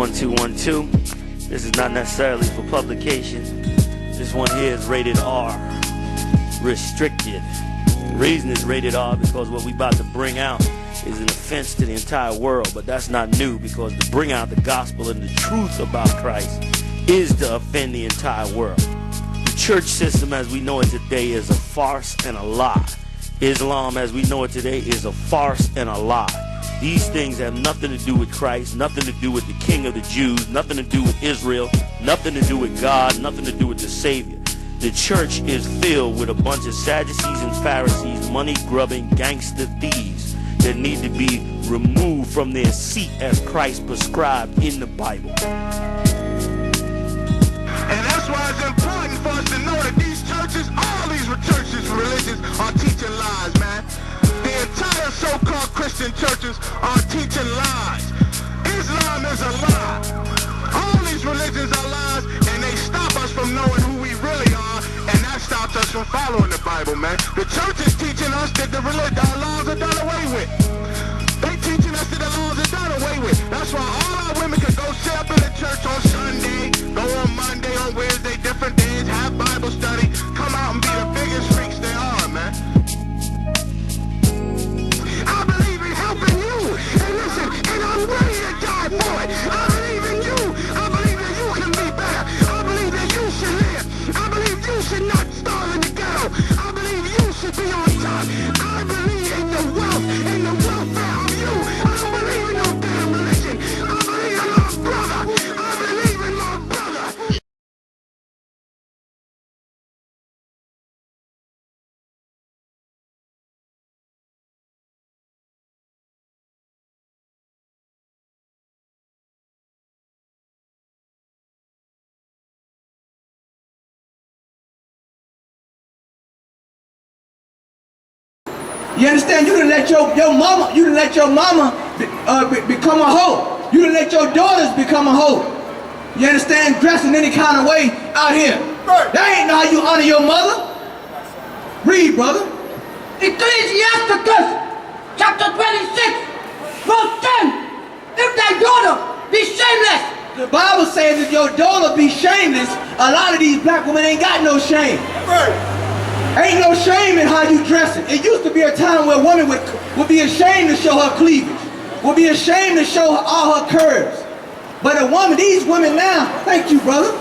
1212. This is not necessarily for publication. This one here is rated R, restricted. The reason it's rated R because what we about to bring out is an offense to the entire world, but that's not new, because to bring out the gospel and the truth about Christ is to offend the entire world. The church system as we know it today is a farce and a lie. Islam as we know it today is a farce and a lie. These things have nothing to do with Christ, nothing to do with the King of the Jews, nothing to do with Israel, nothing to do with God, nothing to do with the Savior. The church is filled with a bunch of Sadducees and Pharisees, money-grubbing gangster thieves that need to be removed from their seat as Christ prescribed in the Bible. And that's why it's important for us to know that these churches, all these churches, religions, are teaching lies, man. The entire so-called Christian churches are teaching lies. Islam is a lie. All these religions are lies, and they stop us from knowing who we really are, and that stops us from following the Bible, man. The church is teaching us that our laws are done away with. They teaching us that the laws are done away with. That's why all our women can go sit up in the church on Sunday, go on Monday, on Wednesday, different days, have Bible study, come out and be the biggest freaks they are, man. I believe in helping you, and listen, and I'm ready to die for it. I believe in you. I believe that you can be better. I believe that you should live. I believe you should not starve in the ghetto. I believe you should be on top. I believe in the wealth and the welfare of you. I don't believe in no damn religion. I believe in my brother. I believe in my brother. You understand? You didn't let your mama, you didn't let your mama become a hoe. You didn't let your daughters become a hoe. You understand? Dressing any kind of way out here. Right. That ain't how you honor your mother. Read, brother. Ecclesiasticus chapter 26, verse 10. If thy daughter be shameless. The Bible says if your daughter be shameless, a lot of these black women ain't got no shame. Right. Ain't no shame in how you dress it. It used to be a time where a woman would be ashamed to show her cleavage, would be ashamed to show all her curves. But a woman, these women now, thank you, brother.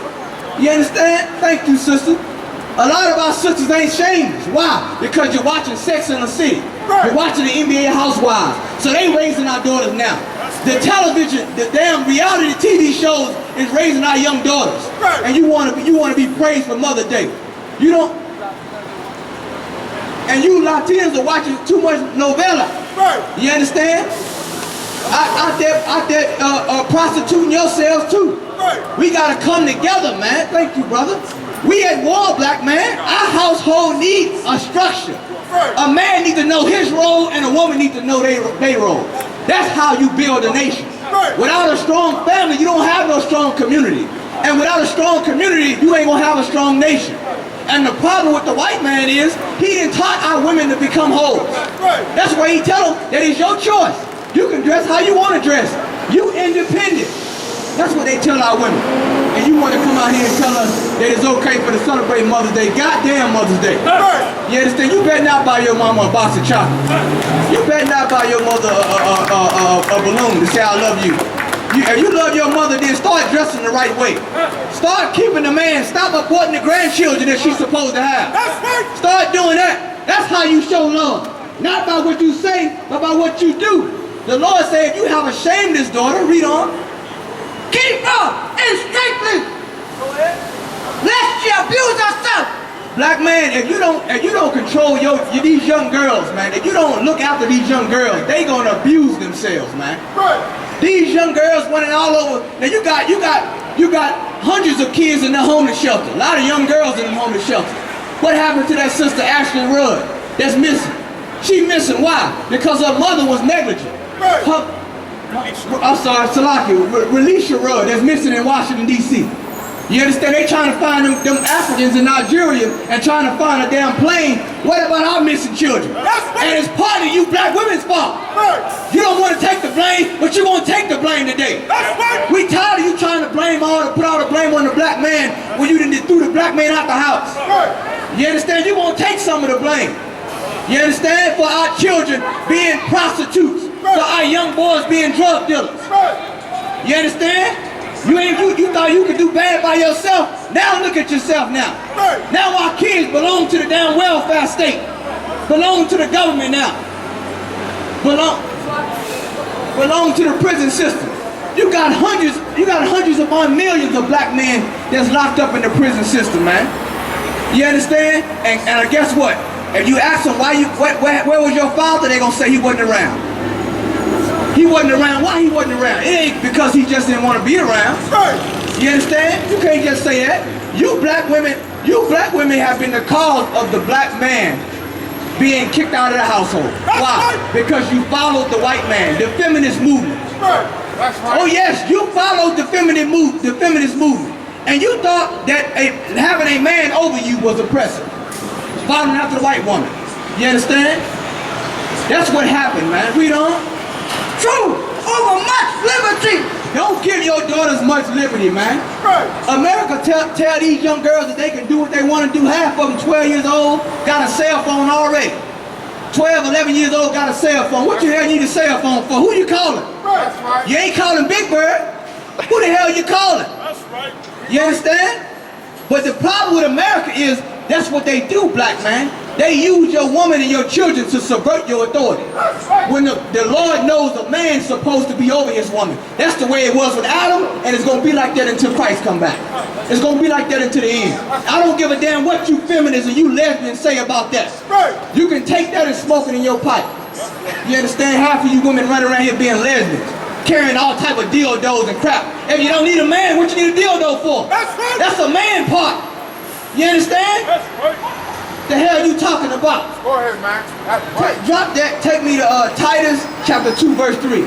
You understand? Thank you, sister. A lot of our sisters ain't shameless. Why? Because you're watching Sex in the City. Right. You're watching the NBA Housewives. So they raising our daughters now. The television, the damn reality TV shows is raising our young daughters. Right. And you want to be praised for Mother's Day. You don't. And you Latinos are watching too much novella. Right. You understand? Out there prostituting yourselves too. Right. We gotta come together, man. Thank you, brother. We at war, black man. Our household needs a structure. Right. A man needs to know his role, and a woman needs to know their role. That's how you build a nation. Right. Without a strong family, you don't have no strong community. And without a strong community, you ain't gonna have a strong nation. And the problem with the white man is, he didn't taught our women to become hoes. Right. That's why he tell them that it's your choice. You can dress how you want to dress. You independent. That's what they tell our women. And you want to come out here and tell us that it's okay for to celebrate Mother's Day. Goddamn Mother's Day. Right. You understand? You better not buy your mama a box of chocolate. You better not buy your mother a balloon to say I love you. If you love your mother, then start dressing the right way. Start keeping the man. Stop aborting the grandchildren that she's supposed to have. Start doing that. That's how you show love. Not by what you say, but by what you do. The Lord said, if you have a shameless daughter, read on. Keep her in strictly, lest she abuse herself. Black man, if you don't control these young girls, man, if you don't look after these young girls, they gonna abuse themselves, man. Right. These young girls running all over. Now you got hundreds of kids in the homeless shelter. A lot of young girls in the homeless shelter. What happened to that sister Ashley Rudd that's missing? She missing, why? Because her mother was negligent. Right. I'm sorry, Salaki, Relisha Rudd that's missing in Washington, D.C. You understand? They trying to find them Africans in Nigeria and trying to find a damn plane. What about our missing children? And it's part of you black women's fault. You don't want to take the blame, but you're going to take the blame today. We tired of you trying to put all the blame on the black man when you didn't threw the black man out the house. You understand? You're going to take some of the blame. You understand? For our children being prostitutes. For our young boys being drug dealers. You understand? You thought you could do bad by yourself. Now look at yourself now. Now our kids belong to the damn welfare state. Belong to the government now. Belong to the prison system. You got hundreds upon millions of black men that's locked up in the prison system, man. You understand? And guess what? If you ask them where was your father, they gonna say he wasn't around. He wasn't around. Why he wasn't around? It ain't because he just didn't want to be around. You understand? You can't just say that. You black women have been the cause of the black man being kicked out of the household. Why? Because you followed the white man, the feminist movement. Oh yes, you followed the feminist movement. And you thought that having a man over you was oppressive. Following after the white woman. You understand? That's what happened, man. Read on. True, over much liberty. Don't give your daughters much liberty, man. America tell these young girls that they can do what they want to do. Half of them 12 years old, got a cell phone already. 12, 11 years old, got a cell phone. What the hell you need a cell phone for? Who you calling? You ain't calling Big Bird. Who the hell you calling? That's right. You understand? But the problem with America is that's what they do, black man. They use your woman and your children to subvert your authority. When the Lord knows a man's supposed to be over his woman. That's the way it was with Adam, and it's going to be like that until Christ come back. It's going to be like that until the end. I don't give a damn what you feminists and you lesbians say about that. You can take that and smoke it in your pipe. You understand? Half of you women running around here being lesbians, carrying all type of dildos and crap. If you don't need a man, what you need a dildo for? That's a man part. You understand? That's right. The hell you talking about? Go ahead, man. Drop that. Take me to Titus chapter 2 verse 3.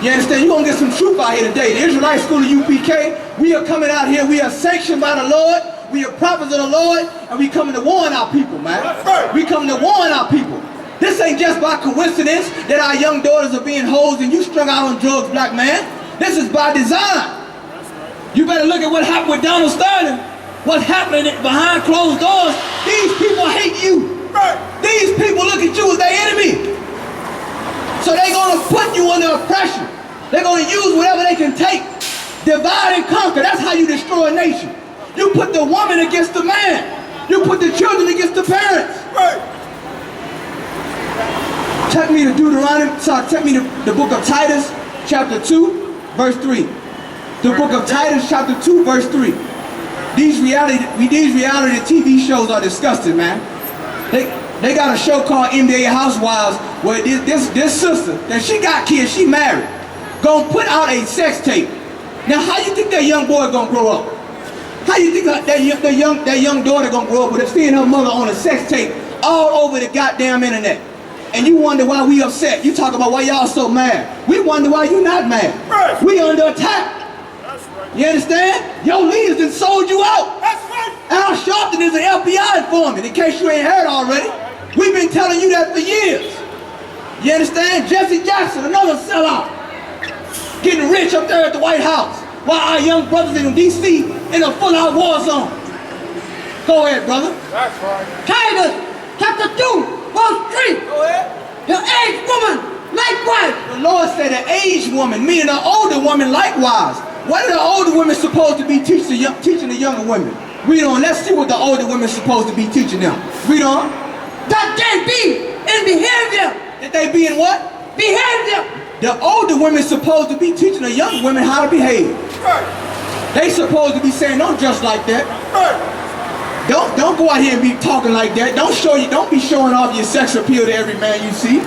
You understand? You're going to get some truth out here today. The Israelite school of UPK, we are coming out here. We are sanctioned by the Lord. We are prophets of the Lord. And we coming to warn our people, man. We coming to warn our people. This ain't just by coincidence that our young daughters are being hoes and you strung out on drugs, black man. This is by design. You better look at what happened with Donald Sterling. What's happening behind closed doors. These people hate you. These people look at you as their enemy. So they're going to put you under oppression. They're going to use whatever they can take. Divide and conquer. That's how you destroy a nation. You put the woman against the man. You put the children against the parents. Take me to take me to the book of Titus, chapter 2, verse 3. The book of Titus, chapter 2, verse 3. These reality TV shows are disgusting, man. They got a show called NBA Housewives where this sister, that she got kids, she married, gonna put out a sex tape. Now, how you think that young boy gonna grow up? How you think that young daughter gonna grow up with seeing her mother on a sex tape all over the goddamn internet? And you wonder why we upset. You talk about why y'all so mad. We wonder why you not mad. We under attack. You understand? Your leaders done sold you out. Al Sharpton is an FBI informant, in case you ain't heard already. We've been telling you that for years. You understand? Jesse Jackson, another sellout. Getting rich up there at the White House. While our young brothers in D.C. in a full-out war zone. Go ahead, brother. That's right. Titus chapter 2, verse 3. Go ahead. The aged woman likewise. The Lord said an aged woman, meaning an older woman likewise. What are the older women supposed to be teaching the younger women? Read on. Let's see what the older women supposed to be teaching them. Read on. That they be in behavior. That they be in what? Behavior. The older women supposed to be teaching the younger women how to behave. They supposed to be saying, don't dress like that. Don't go out here and be talking like that. Don't be showing off your sex appeal to every man you see.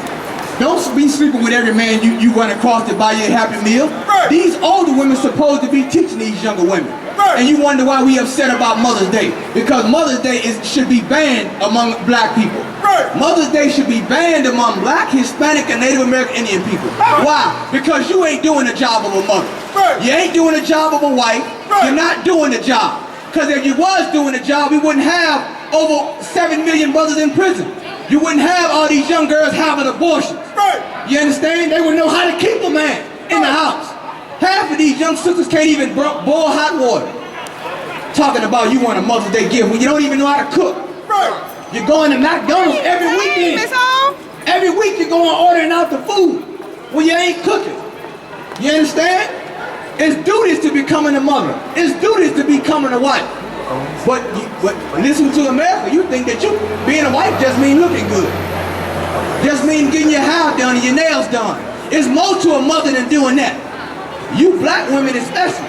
Don't be sleeping with every man you run across to buy you a Happy Meal. These older women supposed to be teaching these younger women. And you wonder why we upset about Mother's Day. Because Mother's Day should be banned among black people. Mother's Day should be banned among black, Hispanic, and Native American Indian people. Why? Because you ain't doing the job of a mother. You ain't doing the job of a wife. You're not doing the job. Because if you was doing the job, we wouldn't have over 7 million brothers in prison. You wouldn't have all these young girls having abortions. You understand? They would know how to keep a man in the house. Half of these young sisters can't even boil hot water. Talking about you want a Mother's Day gift when you don't even know how to cook. You're going to McDonald's every weekend. Every week you're going ordering out the food when you ain't cooking. You understand? It's duties to becoming a mother. It's duties to becoming a wife. But listen to America, you think that you being a wife just mean looking good. Just mean getting your hair done and your nails done. It's more to a mother than doing that. You black women especially.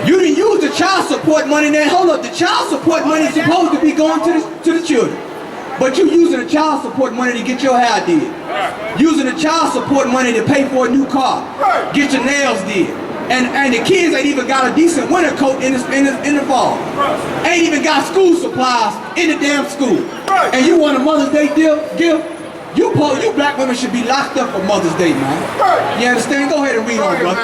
You didn't use the child support money. Then hold up, the child support money is supposed to be going to the children. But you using the child support money to get your hair did. Using the child support money to pay for a new car. Get your nails did. And the kids ain't even got a decent winter coat in the fall. Ain't even got school supplies in the damn school. And you want a Mother's Day gift? You black women should be locked up for Mother's Day, man. You understand? Go ahead and read on, brother.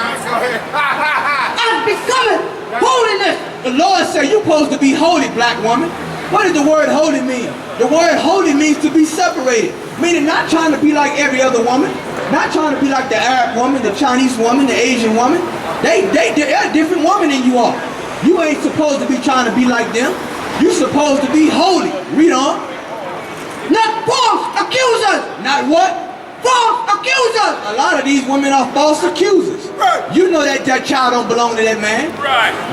I'm becoming holiness. The Lord said you're supposed to be holy, black woman. What does the word holy mean? The word holy means to be separated. Meaning not trying to be like every other woman. Not trying to be like the Arab woman, the Chinese woman, the Asian woman. They're a different woman than you are. You ain't supposed to be trying to be like them. You're supposed to be holy. Read on. Not false accusers. Not what? False accusers. A lot of these women are false accusers. You know that child don't belong to that man.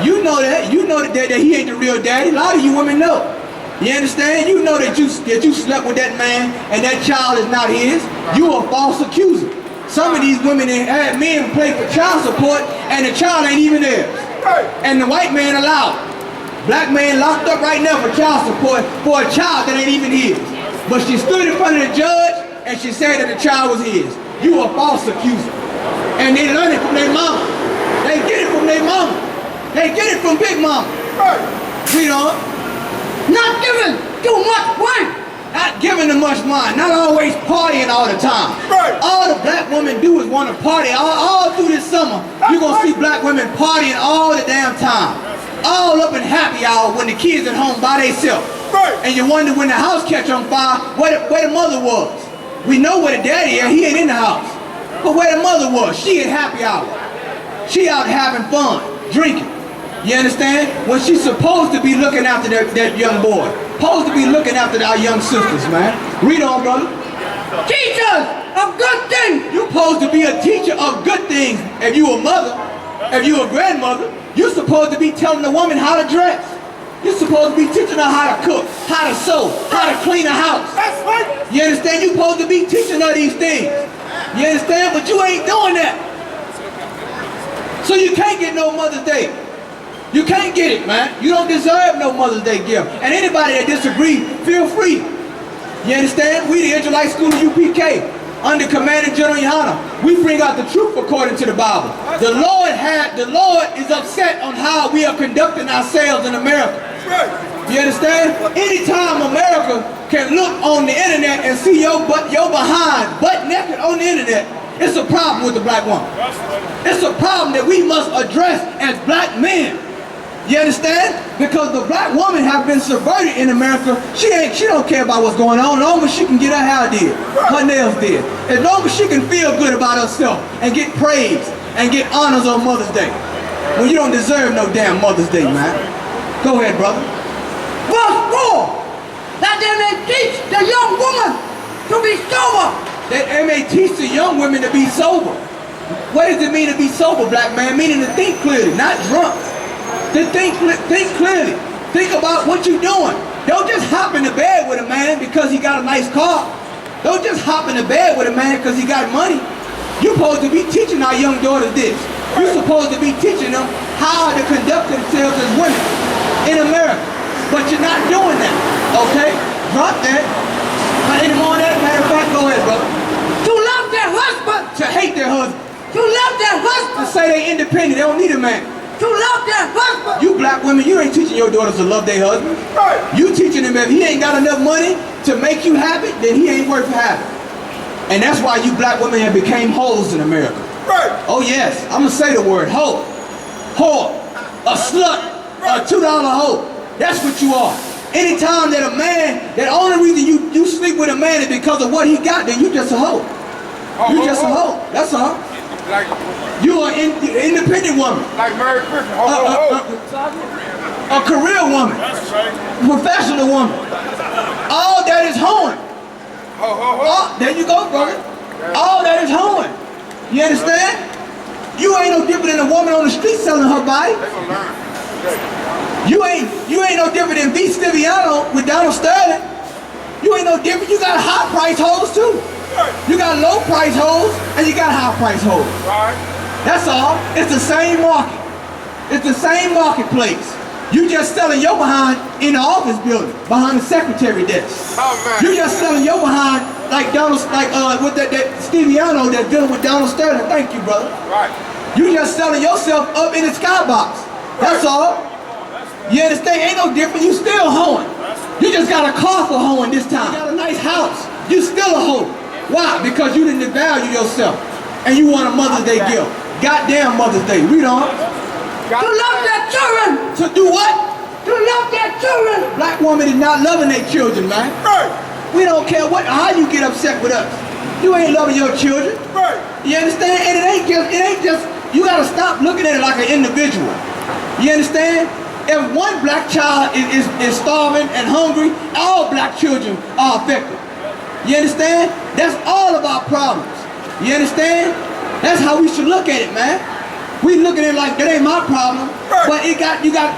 You know that. You know that he ain't the real daddy. A lot of you women know. You understand? You know that you slept with that man and that child is not his. You a false accuser. Some of these women had men play for child support and the child ain't even theirs. And the white man allowed it. Black man locked up right now for child support for a child that ain't even his. But she stood in front of the judge and she said that the child was his. You a false accuser. And they learn it from their mama. They get it from their mama. They get it from Big Mama. Read on. Not giving too much wine. Not giving them much wine. Not always partying all the time. All the black women do is want to party. All through this summer, you're going to see black women partying all the damn time. All up in happy hour when the kids at home by themselves. And you wonder when the house catch on fire, where the mother was. We know where the daddy is, he ain't in the house. But where the mother was, she at happy hour. She out having fun, drinking. You understand? When she's supposed to be looking after that young boy. Supposed to be looking after our young sisters, man. Read on, brother. Teachers of good things. You're supposed to be a teacher of good things. If you a mother, if you a grandmother, you're supposed to be telling the woman how to dress. You're supposed to be teaching her how to cook, how to sew, how to clean a house. That's right. You understand? You're supposed to be teaching her these things. You understand? But you ain't doing that. So you can't get no Mother's Day. You can't get it, man. You don't deserve no Mother's Day gift. And anybody that disagree, feel free. You understand? We the Israelite School of UPK, under Commanding General YAHANNA. We bring out the truth according to the Bible. The Lord is upset on how we are conducting ourselves in America. You understand? Anytime America can look on the internet and see your behind butt naked on the internet, it's a problem with the black woman. It's a problem that we must address as black men. You understand? Because the black woman have been subverted in America. She don't care about what's going on. As long as she can get her hair did, her nails did. As long as she can feel good about herself and get praise and get honors on Mother's Day. When you don't deserve no damn Mother's Day, man. Go ahead, brother. Verse 4. That they may teach the young woman to be sober. That they may teach the young women to be sober. What does it mean to be sober, black man? Meaning to think clearly, not drunk. To think clearly. Think about what you're doing. Don't just hop into bed with a man because he got a nice car. Don't just hop into bed with a man because he got money. You're supposed to be teaching our young daughters this. You're supposed to be teaching them how to conduct themselves as women in America. But you're not doing that, okay? Drop that. But any more of that, matter of fact, go ahead, brother. To love their husband. To hate their husband. To love their To husband. say they independent, they don't need a man. To love their husband. You black women, you ain't teaching your daughters to love their husbands. You teaching them if he ain't got enough money to make you happy, then he ain't worth having. And that's why you black women have became hoes in America. Oh yes, I'm gonna say the word hoe. Whore. a slut, a $2 hoe. That's what you are. Anytime that a man, that only reason you sleep with a man is because of what he got, then you just a hoe. You just a hoe. That's all. Like you are an independent woman. Like Merry Christmas. A career woman. Professional woman. All that is hoeing. There you go, brother. All that is hoeing. You understand? You ain't no different than a woman on the street selling her body. You ain't no different than V. Stiviano with Donald Sterling. You ain't no different. You got high price hoes too. You got low price hoes and you got high price hoes. That's all. It's the same market. It's the same marketplace. You just selling your behind in the office building, behind the secretary desk. You just selling your behind like Donald, with that Stiviano that's dealing with Donald Sterling. Thank you, brother. Right. You just selling yourself up in the skybox. That's all. You understand? Ain't no different. You still hoeing. You just got a car for hoeing this time. You got a nice house. You still a hoe. Why? Because you didn't value yourself and you want a Mother's Day gift. Goddamn Mother's Day. Read on. To love their children. To do what? To love their children. Black woman is not loving their children, man. Right. We don't care how you get upset with us. You ain't loving your children. Right. You understand? And it ain't just, you gotta stop looking at it like an individual. You understand? If one black child is starving and hungry, all black children are affected. You understand? That's all of our problems. You understand? That's how we should look at it, man. We look at it like that ain't my problem, but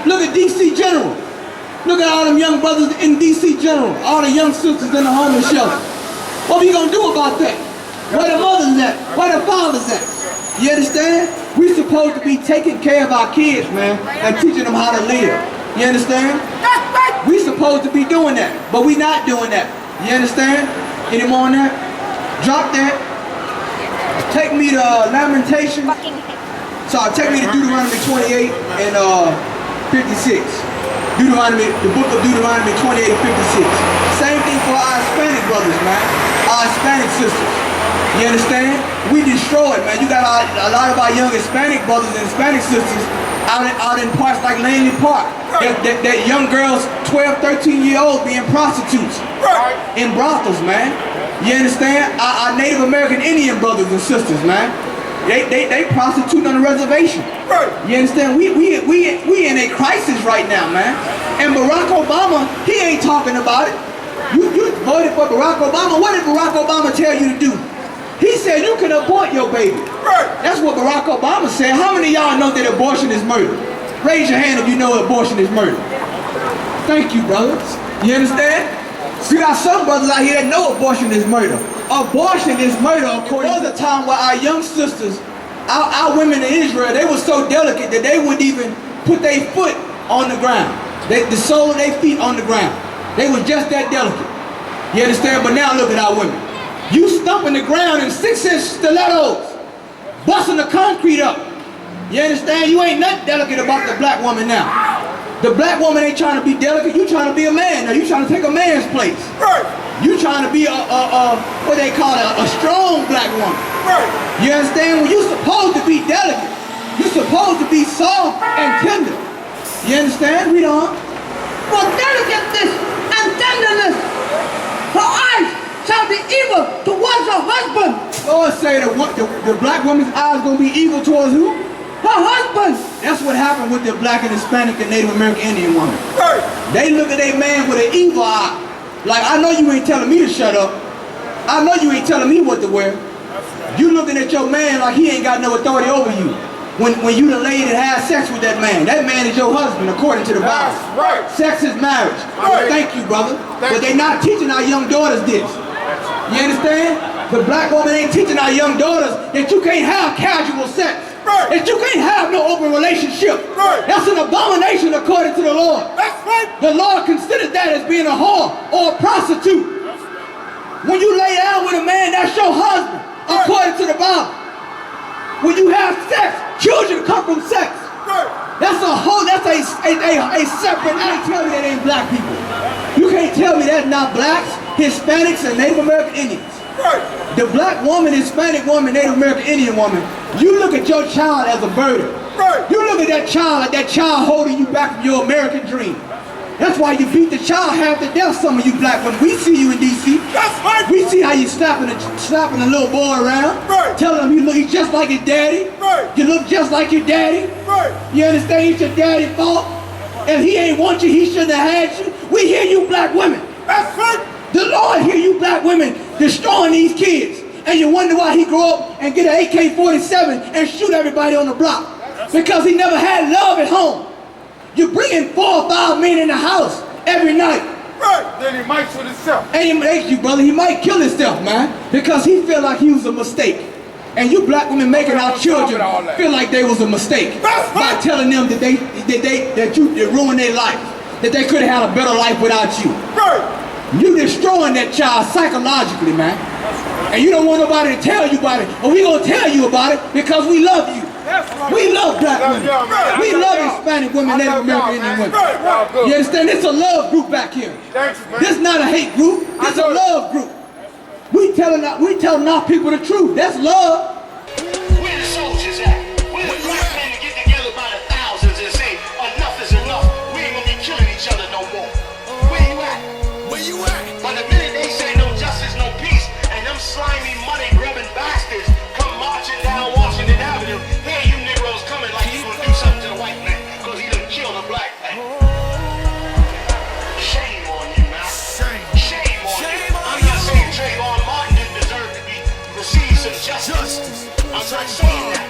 look at DC General. Look at all them young brothers in DC General, all the young sisters in the homeless shelter. What we gonna do about that? Where the mothers at? Where the fathers at? You understand? We supposed to be taking care of our kids, man, and teaching them how to live. You understand? We supposed to be doing that, but we not doing that. You understand? Any more on that? Drop that. Take me to Lamentation. Sorry, take me to Deuteronomy 28 and 56. Deuteronomy, the book of Deuteronomy 28 and 56. Same thing for our Hispanic brothers, man. Our Hispanic sisters. You understand? We destroy it, man. You got a lot of our young Hispanic brothers and Hispanic sisters out in parts like Langley Park. That young girls, 12, 13-year-olds being prostitutes in brothels, man. You understand? Our Native American Indian brothers and sisters, man. They prostitute on the reservation. You understand? We in a crisis right now, man. And Barack Obama, he ain't talking about it. You voted for Barack Obama. What did Barack Obama tell you to do? He said you can abort your baby. That's what Barack Obama said. How many of y'all know that abortion is murder? Raise your hand if you know abortion is murder. Thank you, brothers. You understand? We got some brothers out here that know abortion is murder. Abortion is murder, according to the time where our young sisters, our women in Israel, they were so delicate that they wouldn't even put their foot on the ground. The sole of their feet on the ground. They was just that delicate. You understand? But now look at our women. You stumping the ground in 6-inch stilettos, busting the concrete up. You understand? You ain't nothing delicate about the black woman now. The black woman ain't trying to be delicate. You trying to be a man. Now you trying to take a man's place. You trying to be what they call a strong black woman. You understand? When you supposed to be delicate, you supposed to be soft and tender. You understand? Read on. For delicateness and tenderness, her eyes shall be evil towards her husband. Lord say the black woman's eyes gonna be evil towards who? Her husband. That's what happened with the black and Hispanic and Native American Indian woman. They look at their man with an evil eye. Like, I know you ain't telling me to shut up. I know you ain't telling me what to wear. You looking at your man like he ain't got no authority over you. When you done laid and had sex with that man is your husband according to the Bible. Sex is marriage. Thank you, brother. But they not teaching our young daughters this. You understand? The black woman ain't teaching our young daughters that you can't have casual sex. That you can't have no open relationship. That's an abomination according to the Lord. The Lord considers that as being a whore or a prostitute. When you lay down with a man, that's your husband according to the Bible. When you have sex, children come from sex. That's a whole, that's a separate, you can't tell me that ain't black people. You can't tell me that's not blacks, Hispanics, and Native American Indians. The black woman, Hispanic woman, Native American Indian woman, You look at your child as a burden. Right. You look at that child like that child holding you back from your American dream. That's why you beat the child half to death, some of you black women. We see you in D.C. That's right. We see how you slapping a little boy around. Right. Telling him he's just like his daddy. Right. You look just like your daddy. Right. You understand? It's your daddy's fault. If he ain't want you, he shouldn't have had you. We hear you black women. That's right. The Lord hear you black women destroying these kids. And you wonder why he grow up and get an AK-47 and shoot everybody on the block. Because he never had love at home. You bringing 4 or 5 men in the house every night. Right. Then he might shoot himself. And he makes you, brother, he might kill himself, man. Because he feel like he was a mistake. And you black women making our children feel like they was a mistake. By telling them that you ruined their life. That they could have had a better life without you. Right. You destroying that child psychologically, man. And you don't want nobody to tell you about it. But we gonna tell you about it because we love you. We love black women. We love Hispanic women, Native American Indian women. You understand? It's a love group back here. This is not a hate group. It's a love group. We telling our people the truth. That's love. Where the soldiers at? Where the black men get together by the thousands and say, enough is enough. We ain't gonna be killing each other no more. Where you at? Where you at? But the minute they say no justice, no peace, and them slimy, money-grubbing bastards come marching down Washington Avenue, here you Negroes coming like you gonna do something to the white man, because he done killed a black man. Shame on you, man. Shame on you. I'm not saying Trayvon Martin didn't deserve to receive some justice. I'm not saying that.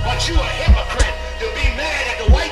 But you a hypocrite to be mad at the white